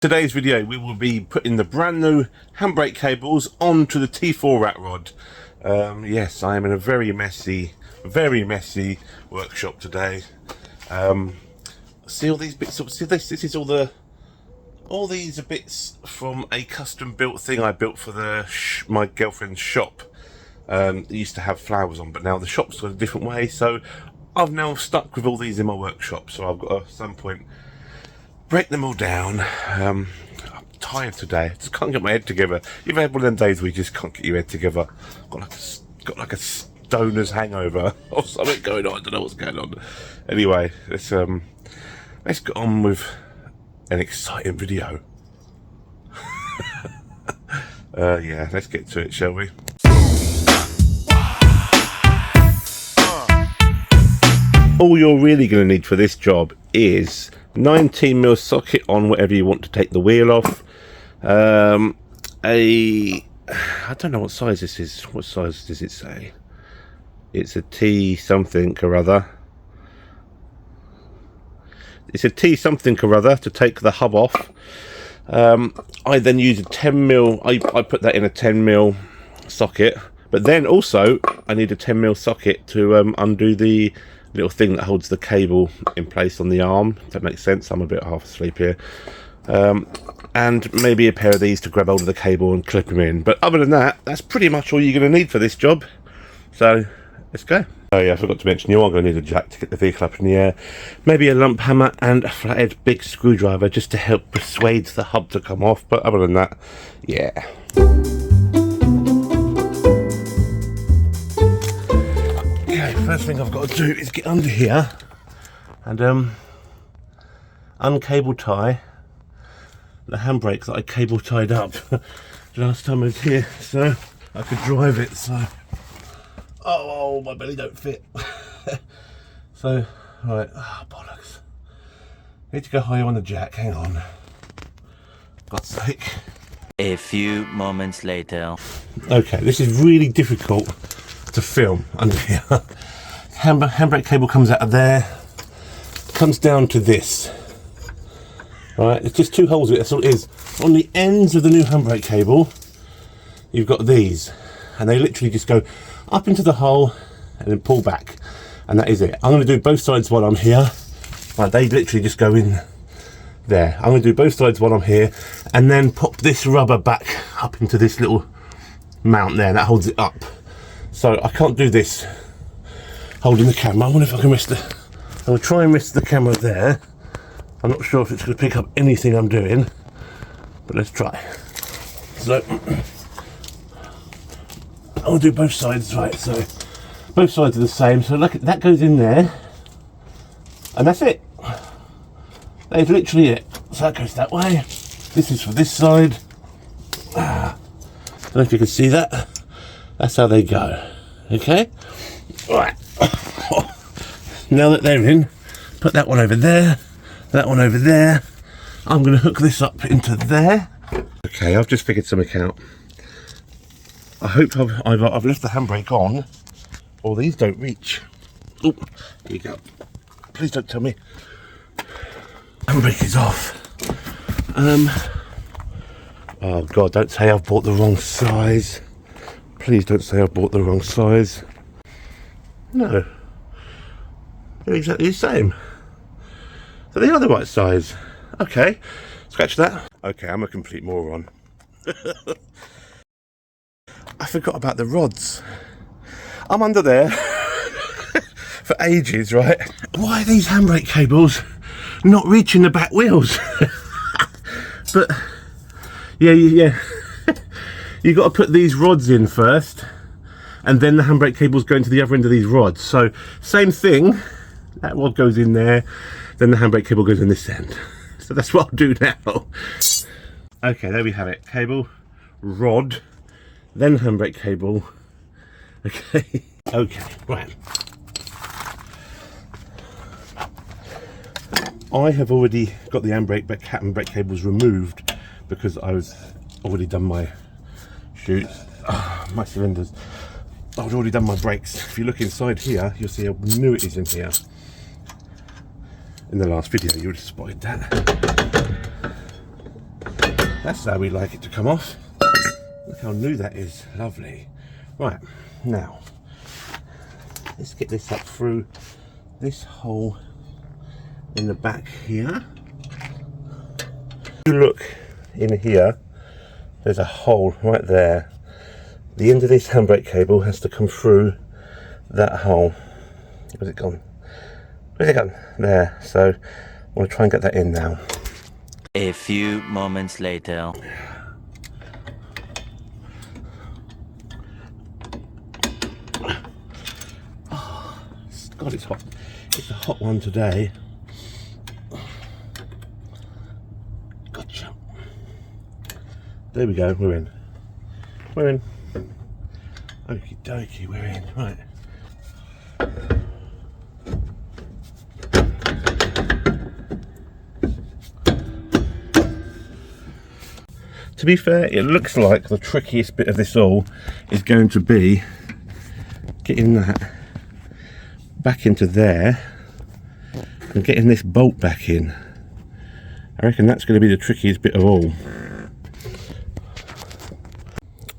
Today's video we will be putting the brand new handbrake cables onto the T4 rat rod. Yes, I am in a very messy workshop today. See all these bits of, see this is all these are bits from a custom built thing I built for my girlfriend's shop. It used to have flowers on, but now the shop's got a different way, so I've now stuck with all these in my workshop. So I've got to, at some point, break them all down. I'm tired today. I just can't get my head together. You've had one of them days where you just can't get your head together. Got like a stoner's hangover or something going on. I don't know what's going on. Anyway, let's get on with an exciting video. Yeah, let's get to it, shall we? All you're really going to need for this job is 19mm socket on whatever you want to take the wheel off. I don't know what size this is. What size does it say? It's a T something or other. It's a T something or other to take the hub off. I then use a 10mm. I put that in a 10mm socket, but then also I need a 10mm socket to undo the little thing that holds the cable in place on the arm, if that makes sense. I'm a bit half asleep here. And maybe a pair of these to grab hold of the cable and clip them in. But other than that, that's pretty much all you're going to need for this job. So let's go. Oh yeah, I forgot to mention, you are going to need a jack to get the vehicle up in the air, maybe a lump hammer and a flathead big screwdriver just to help persuade the hub to come off. But other than that, yeah. First thing I've got to do is get under here and uncable tie the handbrake that I cable tied up last time I was here, so I could drive it. So oh, my belly don't fit. So right, bollocks, need to go higher on the jack. Hang on, God's sake. A few moments later. Okay, this is really difficult to film under here. Handbrake cable comes out of there, comes down to this. Right, it's just two holes in it, that's all it is. On the ends of the new handbrake cable, you've got these, and they literally just go up into the hole and then pull back, and that is it. I'm going to do both sides while I'm here. Right, they literally just go in there. I'm going to do both sides while I'm here, and then pop this rubber back up into this little mount there, and that holds it up. So I can't do this holding the camera. I wonder if I can rest I'll try and rest the camera there. I'm not sure if it's going to pick up anything I'm doing, but let's try. So I'll do both sides. Right, so both sides are the same. So look, that goes in there, and that's it. That is literally it. So that goes that way. This is for this side. I don't know if you can see that. That's how they go. Okay. Right. Now that they're in, put that one over there, that one over there. I'm going to hook this up into there. Okay, I've just figured something out. I hope I've left the handbrake on, or these don't reach. Oh, here you go. Please don't tell me. Handbrake is off. Oh God, don't say I've bought the wrong size. Please don't say I've bought the wrong size. No, they're exactly the same. So they are the right size. Okay, scratch that. Okay, I'm a complete moron. I forgot about the rods. I'm under there for ages, right? Why are these handbrake cables not reaching the back wheels? But yeah. You got to put these rods in first, and then the handbrake cable's going to the other end of these rods. So same thing, that rod goes in there, then the handbrake cable goes in this end. So that's what I'll do now. Okay, there we have it. Cable, rod, then handbrake cable. Okay, okay, right. I have already got the handbrake cables removed because I've already done my shoots, my cylinders. I've already done my brakes. If you look inside here, you'll see how new it is in here. In the last video, you would have spotted that. That's how we like it to come off. Look how new that is. Lovely. Right, now let's get this up through this hole in the back here. If you look in here, there's a hole right there. The end of this handbrake cable has to come through that hole. Where's it gone? Where's it gone? There. So I want to try and get that in now. A few moments later. God, it's hot. It's a hot one today. Gotcha. There we go, we're in. We're in. Okie dokie, we're in. Right. To be fair, it looks like the trickiest bit of this all is going to be getting that back into there and getting this bolt back in. I reckon that's going to be the trickiest bit of all.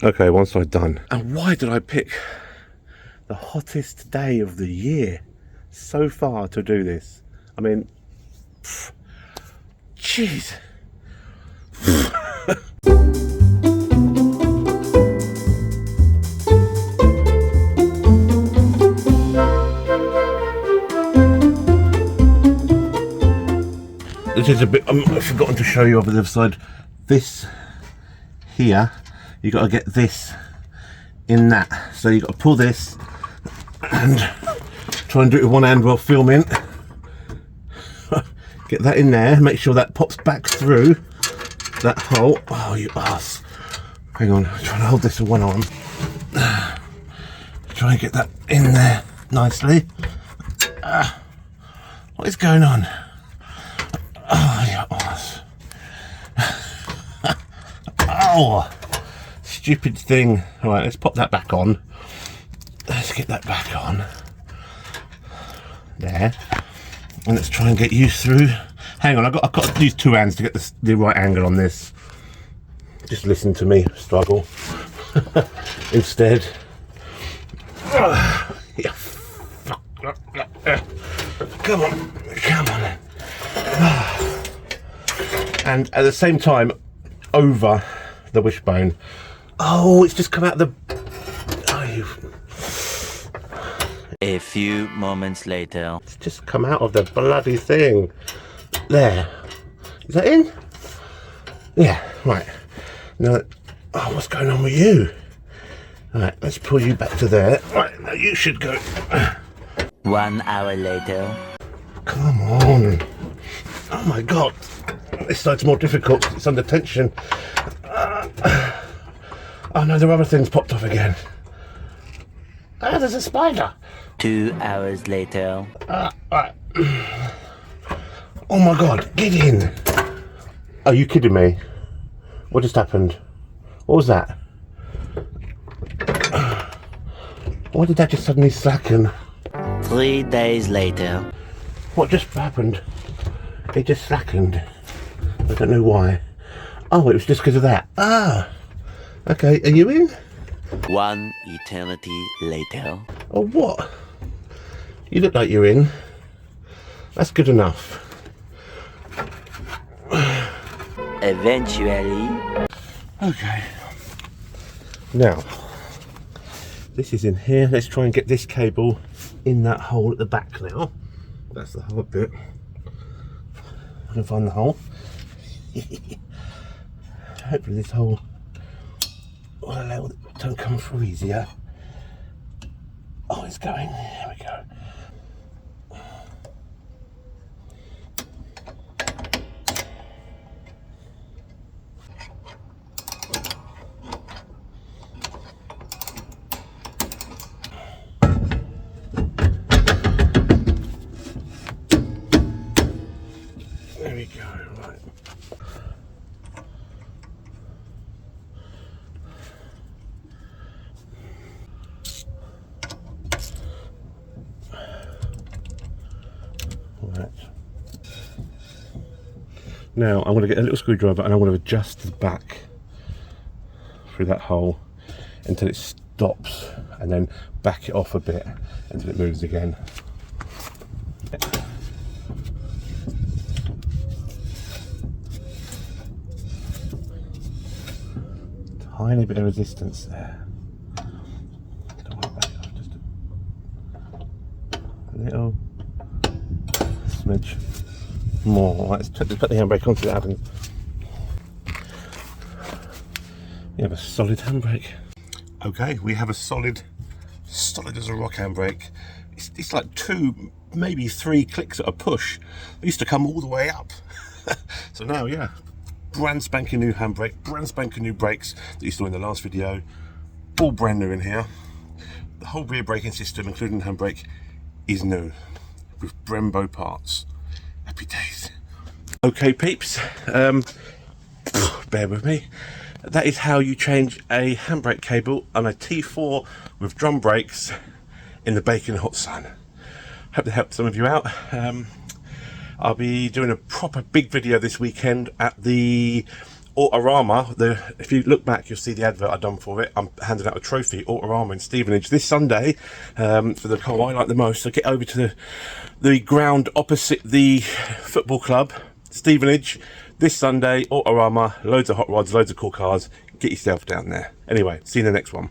Okay, one side done. And why did I pick the hottest day of the year so far to do this? I mean, jeez. This is a bit, I've forgotten to show you over the other side. This here, you got to get this in that. So you got to pull this and try and do it with one hand while filming. Get that in there, make sure that pops back through that hole. Oh, you ass. Hang on, I'm trying to hold this with one arm. Try and get that in there nicely. What is going on? Oh, you ass. Oh, stupid thing. Right, let's pop that back on. Let's get that back on. There. And let's try and get you through. Hang on, I've got to use two hands to get the right angle on this. Just listen to me struggle instead. Yeah. Come on, come on. And at the same time, over the wishbone. Oh, it's just come out the. Oh, you. A few moments later. It's just come out of the bloody thing. There. Is that in? Yeah, right. Now, oh, what's going on with you? Right, let's pull you back to there. Right, now you should go. 1 hour later. Come on. Oh my God. This side's more difficult 'cause it's under tension. Oh no, the other thing's popped off again. Ah, there's a spider. 2 hours later. Right. Oh my God, get in. Are you kidding me? What just happened? What was that? Why did that just suddenly slacken? 3 days later. What just happened? It just slackened. I don't know why. Oh, it was just because of that. Ah. Okay, are you in? 1 eternity later. Oh, what? You look like you're in. That's good enough. Eventually. Okay. Now, this is in here. Let's try and get this cable in that hole at the back now. That's the hard bit. I'm going to find the hole. Hopefully this hole will allow it to come through easier. Oh, it's going. There we go. There we go, right. Now I'm going to get a little screwdriver and I'm going to adjust the back through that hole until it stops, and then back it off a bit until it moves again. Tiny bit of resistance there. Don't want to back it off, just a little smidge more. Right, let's put the handbrake onto that, and we have a solid handbrake. Okay, we have a solid as a rock handbrake. It's like 2, maybe 3 clicks at a push. It used to come all the way up. So now, yeah, brand spanking new handbrake, brand spanking new brakes that you saw in the last video, all brand new in here. The whole rear braking system, including the handbrake, is new with Brembo parts. Happy days. Okay, peeps, bear with me. That is how you change a handbrake cable on a T4 with drum brakes in the baking hot sun. Hope that helped some of you out. I'll be doing a proper big video this weekend at the Autorama. If you look back, you'll see the advert I've done for it. I'm handing out a trophy, Autorama in Stevenage, this Sunday, for the car I like the most. So get over to the ground opposite the football club, Stevenage, this Sunday, Autorama, loads of hot rods, loads of cool cars. Get yourself down there. Anyway, see you in the next one.